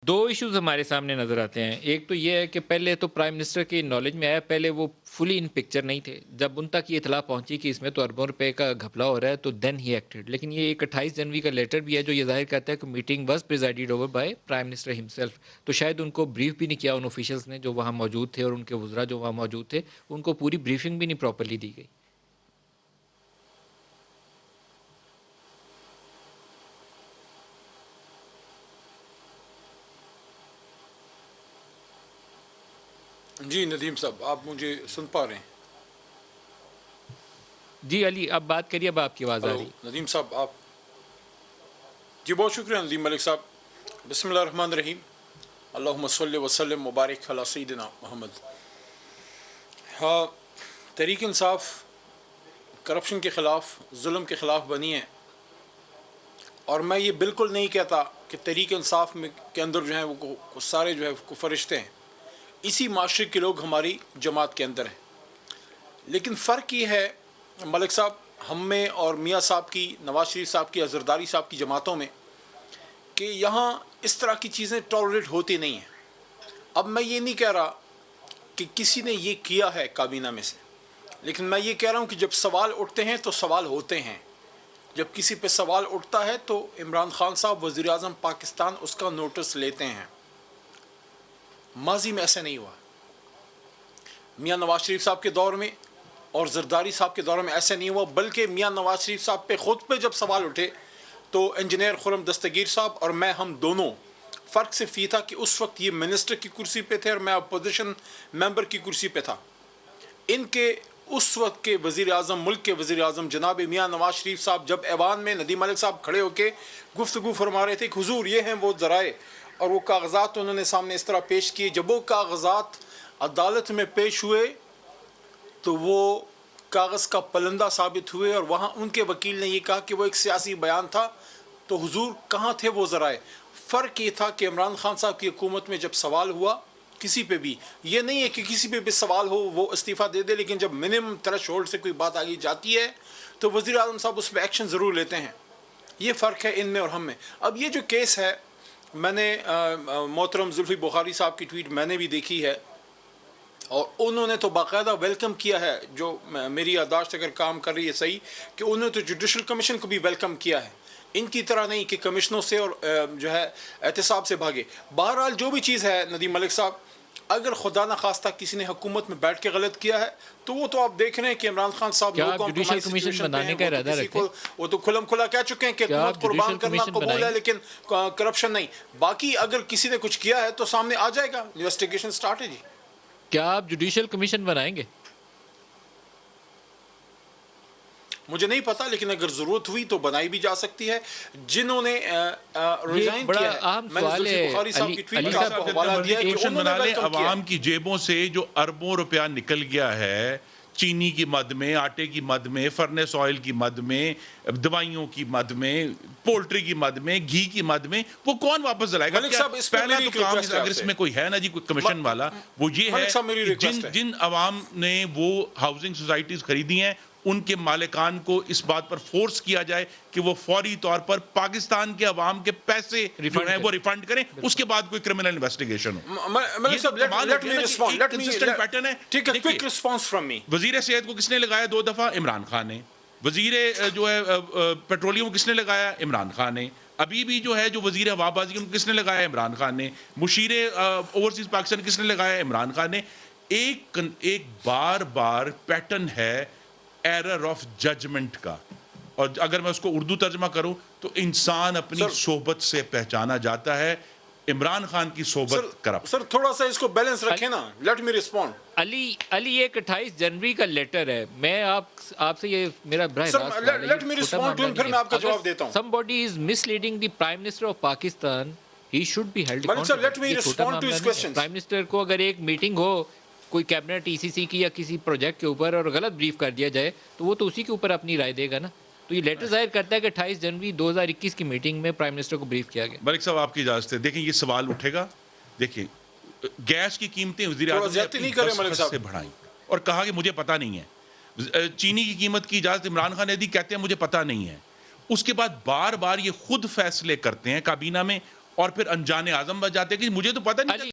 دو issues ہمارے سامنے نظر آتے ہیں. ایک تو یہ ہے کہ پہلے تو پرائم منسٹر کی نالج میں آیا، پہلے وہ فلی ان پکچر نہیں تھے. جب ان تک یہ اطلاع پہنچی کہ اس میں تو اربوں روپے کا گھپلا ہو رہا ہے تو دین ہی ایکٹڈ. لیکن یہ ایک 28 جنوری کا لیٹر بھی ہے جو یہ ظاہر کرتا ہے کہ meeting was presided over by prime minister himself. تو شاید ان کو بریف بھی نہیں کیا ان آفیشلز نے جو وہاں موجود تھے، اور ان کے وزراء جو وہاں موجود تھے ان کو پوری بریفنگ بھی نہیں پراپرلی دی گئی. جی ندیم صاحب، آپ مجھے سن پا رہے ہیں؟ جی علی، اب بات کریے، اب آپ کی آواز آ ہلو رہی ہے. ندیم صاحب، آپ جی بہت شکریہ ندیم ملک صاحب. بسم اللہ الرحمن الرحیم. اللہم صلی وسلم مبارک علی سیدنا محمد. ہاں، تحریک انصاف کرپشن کے خلاف، ظلم کے خلاف بنی ہے، اور میں یہ بالکل نہیں کہتا کہ تحریک انصاف میں کے اندر جو ہیں وہ سارے جو ہے فرشتے ہیں. اسی معاشرے کے لوگ ہماری جماعت کے اندر ہیں. لیکن فرق یہ ہے ملک صاحب، ہم میں اور میاں صاحب کی، نواز شریف صاحب کی، زرداری صاحب کی جماعتوں میں، کہ یہاں اس طرح کی چیزیں ٹالریٹ ہوتی نہیں ہیں. اب میں یہ نہیں کہہ رہا کہ کسی نے یہ کیا ہے کابینہ میں سے، لیکن میں یہ کہہ رہا ہوں کہ جب سوال اٹھتے ہیں تو سوال ہوتے ہیں. جب کسی پہ سوال اٹھتا ہے تو عمران خان صاحب وزیر اعظم پاکستان اس کا نوٹس لیتے ہیں. ماضی میں ایسا نہیں ہوا. میاں نواز شریف صاحب کے دور میں اور زرداری صاحب کے دور میں ایسا نہیں ہوا، بلکہ میاں نواز شریف صاحب پہ خود پہ جب سوال اٹھے تو انجینئر خرم دستگیر صاحب اور میں، ہم دونوں، فرق صرف یہ تھا کہ اس وقت یہ منسٹر کی کرسی پہ تھے اور میں اپوزیشن ممبر کی کرسی پہ تھا. ان کے اس وقت کے وزیر اعظم، ملک کے وزیر اعظم جناب میاں نواز شریف صاحب جب ایوان میں ندیم ملک صاحب کھڑے ہو کے گفتگو فرما رہے تھے کہ حضور یہ ہیں وہ ذرائع، اور وہ کاغذات انہوں نے سامنے اس طرح پیش کیے. جب وہ کاغذات عدالت میں پیش ہوئے تو وہ کاغذ کا پلندہ ثابت ہوئے، اور وہاں ان کے وکیل نے یہ کہا کہ وہ ایک سیاسی بیان تھا. تو حضور کہاں تھے وہ ذرائع؟ فرق یہ تھا کہ عمران خان صاحب کی حکومت میں جب سوال ہوا کسی پہ بھی، یہ نہیں ہے کہ کسی پہ بھی سوال ہو وہ استعفیٰ دے دے، لیکن جب منیمم تھریش ہولڈ سے کوئی بات آگے جاتی ہے تو وزیر اعظم صاحب اس پہ ایکشن ضرور لیتے ہیں. یہ فرق ہے ان میں اور ہم میں. اب یہ جو کیس ہے، میں نے محترم زلفی بخاری صاحب کی ٹویٹ میں نے بھی دیکھی ہے، اور انہوں نے تو باقاعدہ ویلکم کیا ہے، جو میری یادداشت اگر کام کر رہی ہے صحیح، کہ انہوں نے تو جوڈیشل کمیشن کو بھی ویلکم کیا ہے. ان کی طرح نہیں کہ کمشنوں سے اور جو ہے احتساب سے بھاگے. بہرحال جو بھی چیز ہے ندیم ملک صاحب، اگر خدا نہ خواستہ کسی نے حکومت میں بیٹھ کے غلط کیا ہے تو وہ تو آپ دیکھ رہے ہیں کہ عمران خان صاحب کیا نو آپ جوڈیشل کمپرومائز کمیشن سچویشن پہ بنانے ہیں. کا وہ تو ارادہ کسی رکھتے ہیں؟ کو، وہ تو کھلم کھلا کہہ چکے ہیں کہ کیا حکومت آپ قربان جوڈیشل کرنا کمیشن قبول بنائیں ہے گے؟ لیکن کرپشن نہیں. باقی اگر کسی نے کچھ کیا ہے تو سامنے آ جائے گا، انویسٹیگیشن سٹارٹ ہے. جی کیا آپ جوڈیشل کمیشن بنائیں گے؟ مجھے نہیں پتا، لیکن اگر ضرورت ہوئی تو بنائی بھی جا سکتی ہے. جنہوں نے یہ ایک ریزائن بڑا کیا ہے، اہم میں نے سوال زلفی ہے بخاری صاحب علی کی ٹویٹ علی کا آپ صاحب. کو حوالہ دیا ہے کہ کمیشن انہوں نے بنا لیں. ویلکم کیا عوام ہے. کی جیبوں سے جو اربوں روپیہ نکل گیا ہے، چینی کی مد میں، آٹے کی مد میں، فرنس آئل کی مد میں، دوائیوں کی مد میں، پولٹری کی مد میں، گھی کی مد میں، وہ کون واپس دلائے گا؟ ملک کیا صاحب اس پہ پہلا میری تو ایک کام ریکویسٹ ہے آپ اگر سے. اس میں کوئی ہے نا جی کوئی کمیشن والا، وہ یہ ملک ہے صاحب میری کہ ریکویسٹ ہے. جن عوام نے وہ ہاؤسنگ سوسائٹیز خریدی ہیں ان کے مالکان کو اس بات پر فورس کیا جائے کہ وہ فوری طور پر پاکستان کے عوام کے پیسے جو ہیں وہ ریفنڈ کریں، اس کے بعد کوئی کرمنل انویسٹیگیشن ہو. ملک یہ صاحب تو کمال لیٹ ہو گیا می نا کہ ریسپونڈ، ایک کنسسٹنٹ پیٹرن ہے. ٹھیک ہے، دیکھیے، کوئک ریسپانس فرام می. وزیر صحت کو کس نے لگایا 2 دفعہ؟ عمران خان نے. وزیر جو ہے پیٹرولیم کو کس نے لگایا؟ عمران خان نے. ابھی بھی جو ہے جو وزیر ہوا بازی ان کو کس نے لگایا؟ عمران خان نے. مشیر اوورسیز پاکستان کس نے لگایا؟ عمران خان نے. ایک بار بار پیٹرن ہے ایرر آف ججمنٹ کا، اور اگر میں اس کو اردو ترجمہ کروں تو انسان اپنی صحبت سے پہچانا جاتا ہے. عمران خان کی صحبت کرپٹ. سر تھوڑا سا اس کو بیلنس رکھیں نا. Let me respond. علی ایک 28 جنوری کا لیٹر ہے. میں آپ سے یہ میرا براہ سر راست سوال ہے، لیٹ یہ می چھوٹا ریسپونڈ ٹو معاملہ ہم، پھر نہیں میں آپ کا ہے. جواب دیتا ہوں. اگر somebody is misleading the Prime Minister of Pakistan, he should be held ملک صاحب accountable. لیٹ می یہ چھوٹا ریسپونڈ ٹو معاملہ ہز نہیں ہے. کوسچنز. پرائم منسٹر کو اگر ایک میٹنگ ہو کوئی کیبنٹ ای سی سی کی یا کسی پروجیکٹ کے اوپر اور غلط بریف کر دیا جائے تو وہ تو اسی کے اوپر اپنی رائے دے گا نا. تو یہ لیٹر ظاہر کرتا ہے کہ 28 جنوری 2021 کی میٹنگ میں پرائم منسٹر کو بریف کیا گیا. ملک صاحب آپ کی اجازت ہے، دیکھیں یہ سوال اٹھے گا. دیکھیں گیس کی قیمتیں وزیر اعظم نے اپنی نہیں کریں ملک 10% صاحب. سے بڑھائیں اور کہا کہ مجھے پتہ نہیں ہے. چینی کی قیمت کی اجازت عمران خان نے دی، کہتے ہیں مجھے پتہ نہیں ہے. اس کے بعد بار بار یہ خود فیصلے کرتے ہیں کابینہ میں اور پھر انجان اعظم بچ جاتے ہیں کہ مجھے تو پتہ نہیں علی